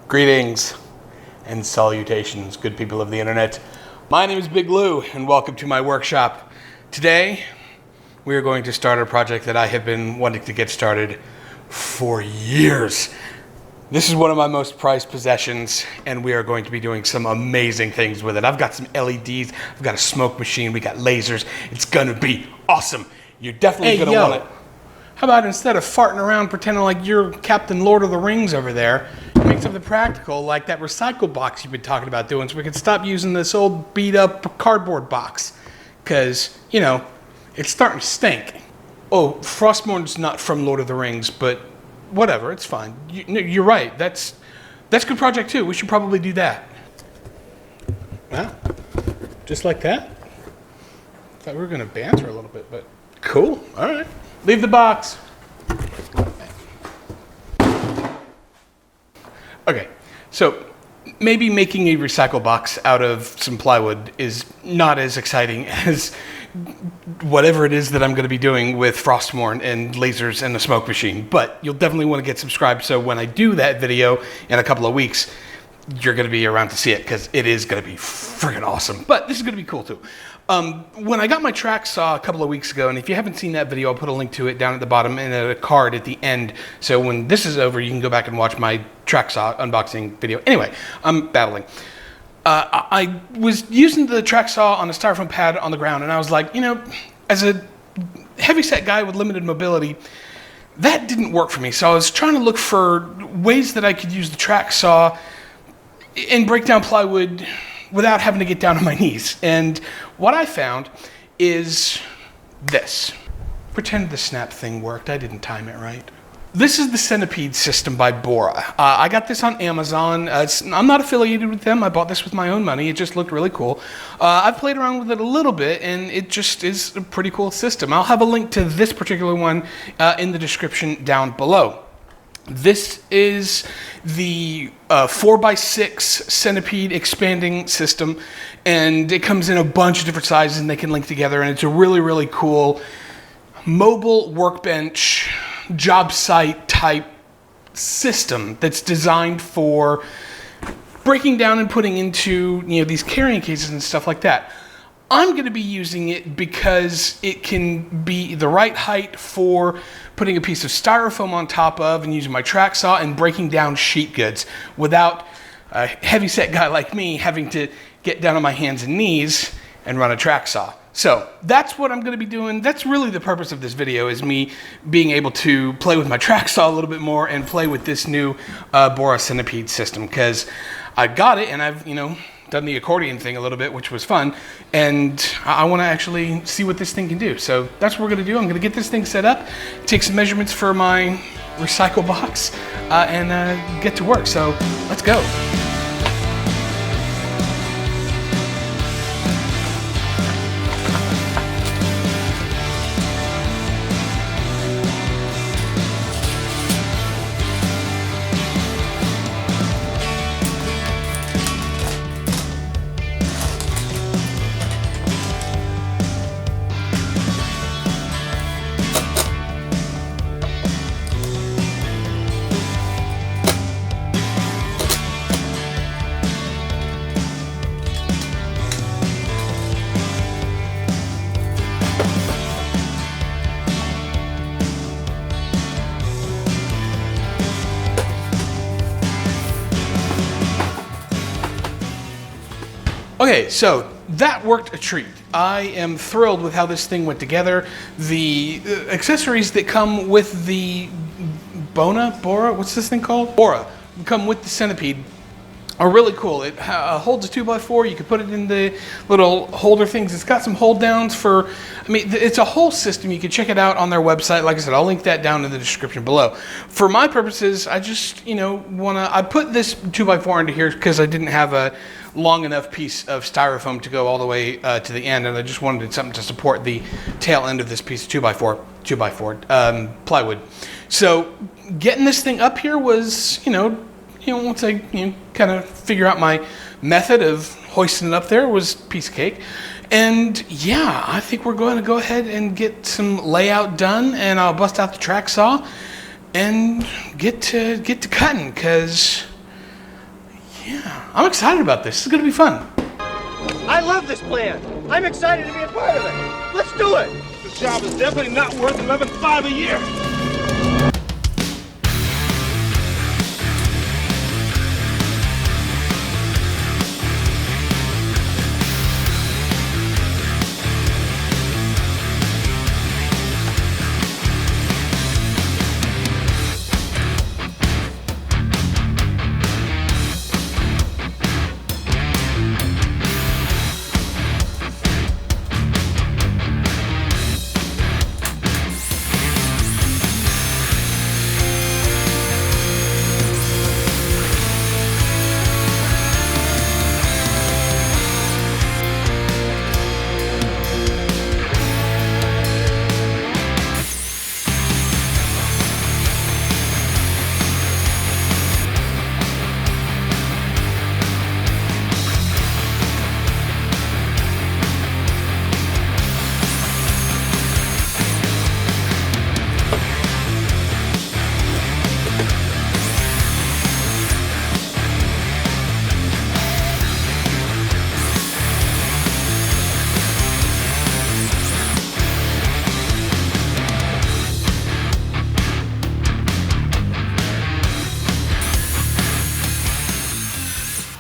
Greetings and salutations, good people of the internet. My name is Big Lou and welcome to my workshop. Today, we are going to start a project that I have been wanting to get started for years. This is one of my most prized possessions and we are going to be doing some amazing things with it. I've got some LEDs, I've got a smoke machine, we got lasers. It's gonna be awesome. You're definitely gonna want it. How about instead of farting around pretending like you're Captain Lord of the Rings over there, you make something practical like that recycle box you've been talking about doing so we can stop using this old beat up cardboard box. Cause, you know, it's starting to stink. Oh, Frostmourne's not from Lord of the Rings, but whatever, it's fine. You're right, that's a good project too. We should probably do that. Wow, just like that? Thought we were gonna banter a little bit, but cool, all right. Leave the box. Okay, so maybe making a recycle box out of some plywood is not as exciting as whatever it is that I'm going to be doing with Frostmourne and lasers and the smoke machine. But you'll definitely want to get subscribed so when I do that video in a couple of weeks, you're going to be around to see it because it is going to be freaking awesome. But this is going to be cool too. When I got my track saw a couple of weeks ago, and if you haven't seen that video, I'll put a link to it down at the bottom and a card at the end. So when this is over, you can go back and watch my track saw unboxing video. Anyway, I'm babbling. I was using the track saw on a styrofoam pad on the ground, and I was like, you know, as a heavyset guy with limited mobility, that didn't work for me. So I was trying to look for ways that I could use the track saw and break down plywood without having to get down on my knees. And what I found is this. Pretend the snap thing worked. I didn't time it right. This is the Centipede system by Bora. I got this on Amazon. I'm not affiliated with them. I bought this with my own money. It just looked really cool. I've played around with it a little bit, and it just is a pretty cool system. I'll have a link to this particular one in the description down below. This is the 4x6 Centipede expanding system, and it comes in a bunch of different sizes and they can link together, and it's a really, really cool mobile workbench job site type system that's designed for breaking down and putting into, you know, these carrying cases and stuff like that. I'm going to be using it because it can be the right height for putting a piece of styrofoam on top of and using my track saw and breaking down sheet goods without a heavyset guy like me having to get down on my hands and knees and run a track saw. So that's what I'm going to be doing. That's really the purpose of this video, is me being able to play with my track saw a little bit more and play with this new BORA Centipede system, because I got it and I've, you know, done the accordion thing a little bit, which was fun, and I want to actually see what this thing can do. So that's what we're going to do. I'm going to get this thing set up, take some measurements for my recycle box, and get to work. So let's go. Okay, so that worked a treat. I am thrilled with how this thing went together. The accessories that come with the BORA, what's this thing called? BORA, come with the Centipede are really cool. It holds a 2x4. You can put it in the little holder things. It's got some hold downs for, I mean, it's a whole system. You can check it out on their website. Like I said, I'll link that down in the description below. For my purposes, I just, you know, I put this 2x4 into here because I didn't have a long enough piece of styrofoam to go all the way to the end, and I just wanted something to support the tail end of this piece of 2x4 plywood. So getting this thing up here was, once I kind of figure out my method of hoisting it up there, was a piece of cake. And yeah, I think we're going to go ahead and get some layout done, and I'll bust out the track saw and get to cutting, because Yeah, I'm excited about this. This is gonna be fun. I love this plan. I'm excited to be a part of it. Let's do it. This job is definitely not worth $11,500 a year.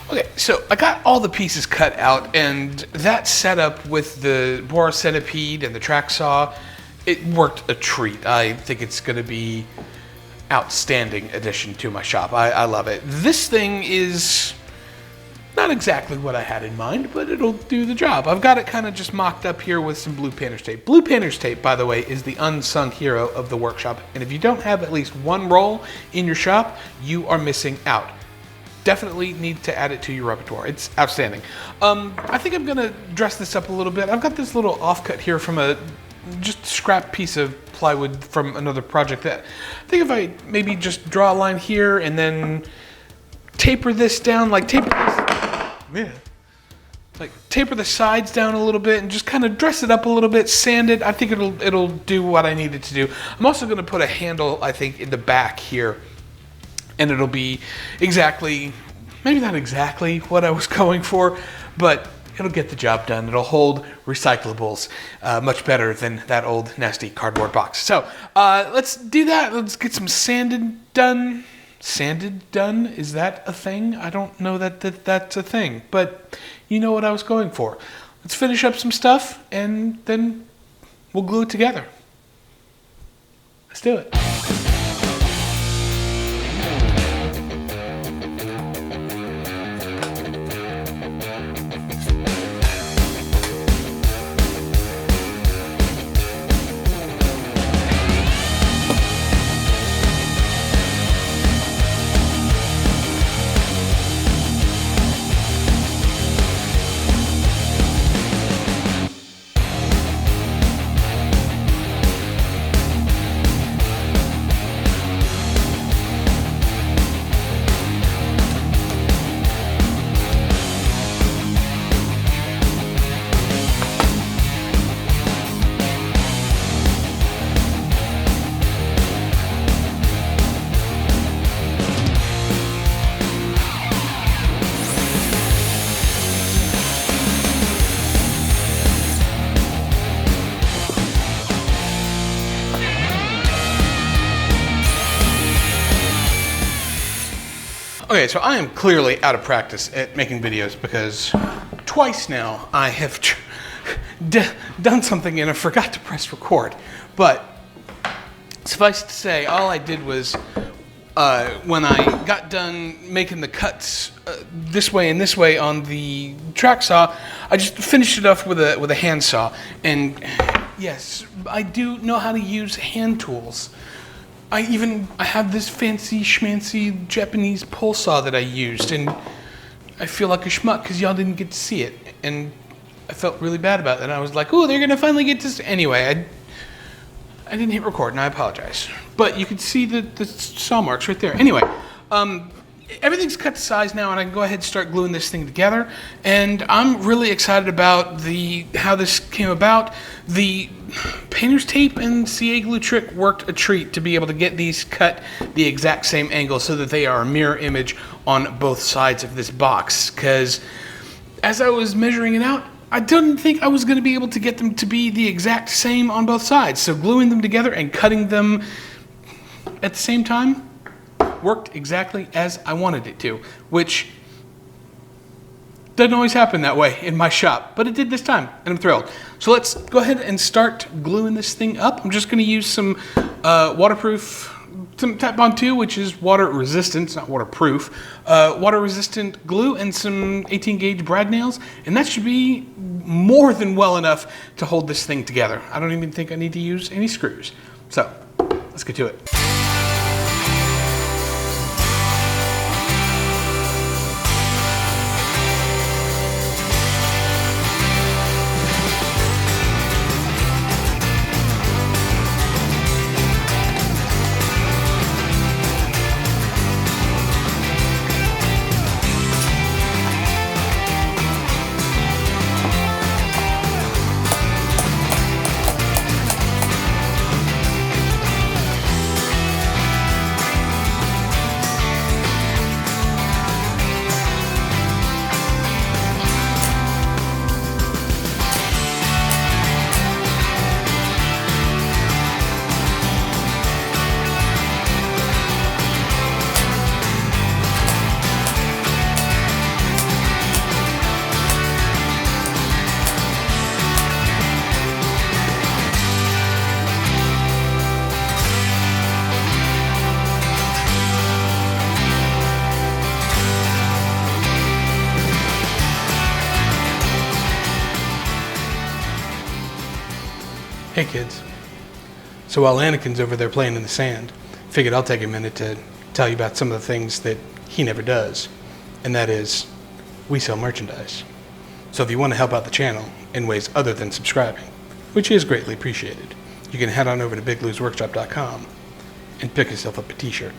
Okay, so I got all the pieces cut out, and that setup with the BORA Centipede and the Track Saw, it worked a treat. I think it's going to be outstanding addition to my shop. I love it. This thing is not exactly what I had in mind, but it'll do the job. I've got it kind of just mocked up here with some blue painter's tape. Blue painter's tape, by the way, is the unsung hero of the workshop, and if you don't have at least one roll in your shop, you are missing out. Definitely need to add it to your repertoire. It's outstanding. I think I'm gonna dress this up a little bit. I've got this little offcut here from a just scrap piece of plywood from another project that I think if I maybe just draw a line here and then taper this down, like taper the sides down a little bit and just kind of dress it up a little bit, sand it. I think it'll do what I need it to do. I'm also gonna put a handle, I think, in the back here. And it'll be exactly, maybe not exactly what I was going for, but it'll get the job done. It'll hold recyclables much better than that old nasty cardboard box. So let's do that. Let's get some sanded done. Sanded done? Is that a thing? I don't know that's a thing, but you know what I was going for. Let's finish up some stuff and then we'll glue it together. Let's do it. Okay, so I am clearly out of practice at making videos because twice now I have done something and I forgot to press record. But suffice to say, all I did was when I got done making the cuts this way and this way on the track saw, I just finished it off with a hand saw. And yes, I do know how to use hand tools. I have this fancy schmancy Japanese pull saw that I used, and I feel like a schmuck because y'all didn't get to see it, and I felt really bad about that. I was like, oh, they're gonna finally get to see. Anyway, I didn't hit record, and I apologize. But you can see the saw marks right there. Anyway, everything's cut to size now, and I can go ahead and start gluing this thing together. And I'm really excited about how this came about. The painter's tape and CA glue trick worked a treat to be able to get these cut the exact same angle so that they are a mirror image on both sides of this box. Because as I was measuring it out, I didn't think I was going to be able to get them to be the exact same on both sides. So gluing them together and cutting them at the same time worked exactly as I wanted it to, which doesn't always happen that way in my shop, but it did this time, and I'm thrilled. So let's go ahead and start gluing this thing up. I'm just going to use some waterproof, some Tap Bond 2, which is water resistant, it's not waterproof, water resistant glue and some 18 gauge brad nails, and that should be more than well enough to hold this thing together. I don't even think I need to use any screws. So let's get to it. Hey kids. So while Anakin's over there playing in the sand, figured I'll take a minute to tell you about some of the things that he never does. And that is, we sell merchandise. So if you want to help out the channel in ways other than subscribing, which is greatly appreciated, you can head on over to bigbluesworkshop.com and pick yourself up a t-shirt.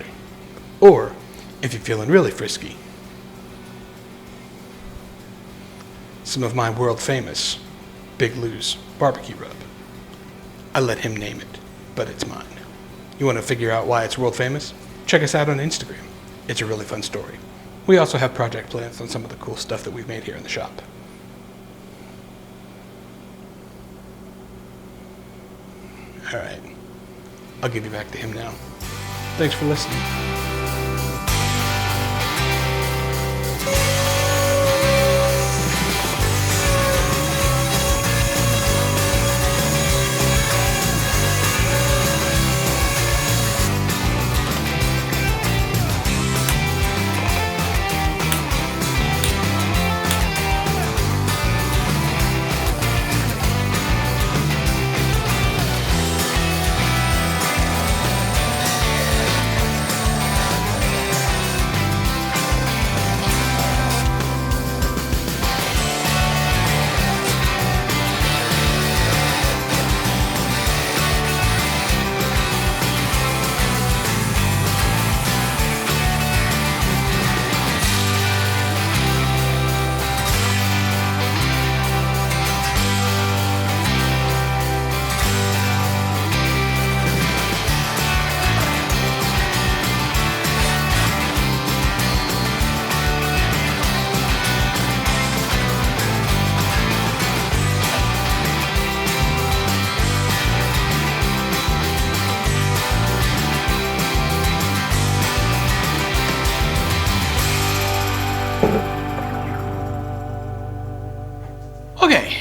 Or, if you're feeling really frisky, some of my world famous Big Lou's barbecue rub. I let him name it, but it's mine. You want to figure out why it's world famous? Check us out on Instagram. It's a really fun story. We also have project plans on some of the cool stuff that we've made here in the shop. All right, I'll give you back to him now. Thanks for listening. Okay,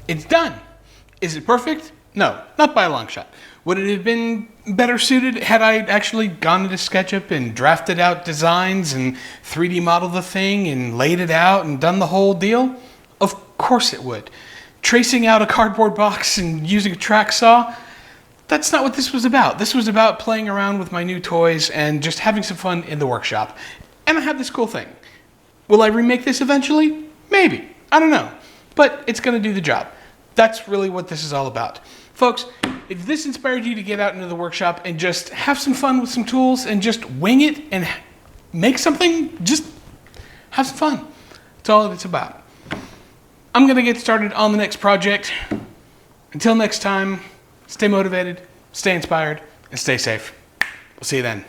it's done. Is it perfect? No, not by a long shot. Would it have been better suited had I actually gone into SketchUp and drafted out designs and 3D modeled the thing and laid it out and done the whole deal? Of course it would. Tracing out a cardboard box and using a track saw, that's not what this was about. This was about playing around with my new toys and just having some fun in the workshop. And I have this cool thing. Will I remake this eventually? Maybe. I don't know. But it's going to do the job. That's really what this is all about. Folks, if this inspired you to get out into the workshop and just have some fun with some tools and just wing it and make something, just have some fun. That's all it's about. I'm going to get started on the next project. Until next time, stay motivated, stay inspired, and stay safe. We'll see you then.